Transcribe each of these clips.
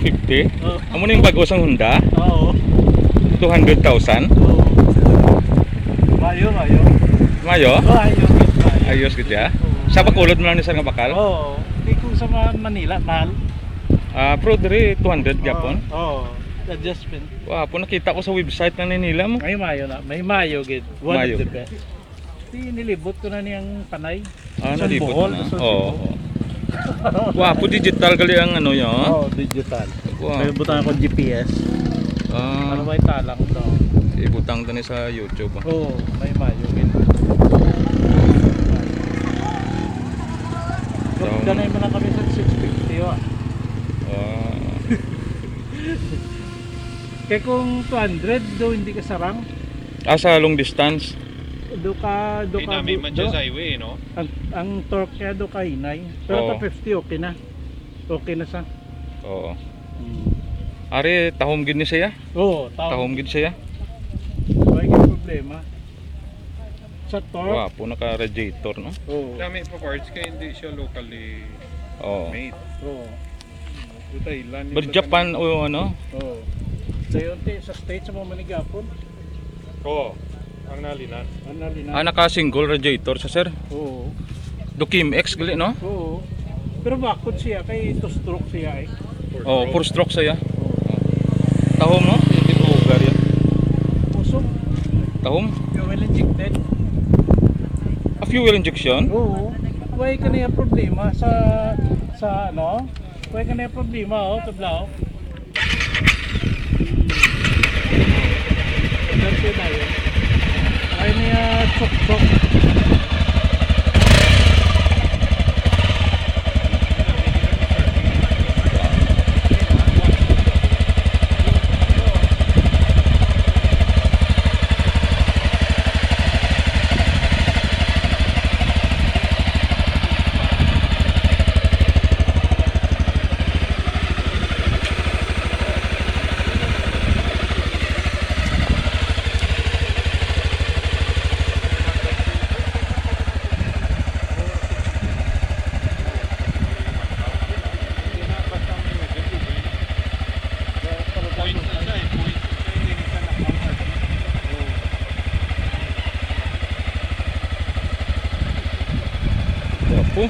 250? Oo. Amo na yung bago sang Honda? Oo. 200,000? Oo. Mayo. Mayo? Mayo. Ayos gitu ya. Sa Bacolod mo lang ni sir nga bakal? Oo. Hindi ko sa Manila, mahal. Pro diri 200 gyapon. Oo. Adjustment. Wow, po nakita ko sa website ng Ninila mo. May mayo na. May mayo, gid. One Mayo. of the best. Nilibot ko na niyang panay. Ano Sa libot Bohol, na? sa Oo. Wow, po digital gali ang ano yo. Oo, digital. Wow. May butang ako GPS. Ano may talang daw. Ibutang tani sa YouTube. Oo, may mayo, gid. Ganay mo na kami sa 650 wa. Kaya kung 200 do hindi ka sarang. Sa long distance. Do ka May man siya sa highway, no? ang torque niya do ka hinay. Pero Oo. ta 50 okay na. Okay na sa. Oo. Ari tahom gid ni siya. Oo, Tahom gid siya. May problema. Sa torque. Wow, po naka radiator no. Oo. Dami pa parts kaya hindi siya locally Oo. made. Oo. Sa Thailand. But Japan o ano? Oo. Dayon sa States mo manigapon. Oo. Ang nalinan. Analina. Naka single radiator sa sir. Oo. Do Kim X gali no? Oo. Pero bakit siya kay two stroke siya eh. Oh, 4 stroke saya. Tahom no? Hindi po ugar yan. Usok. Tahom. Fuel injected. Fuel injection. Oo. Why ka na yung problema sa ano? Why ka na yung problema tablaw. Dito na yun. Ay niya chok. Opo.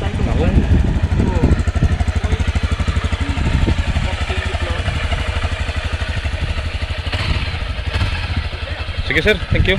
Tahom. Sige sir, thank you.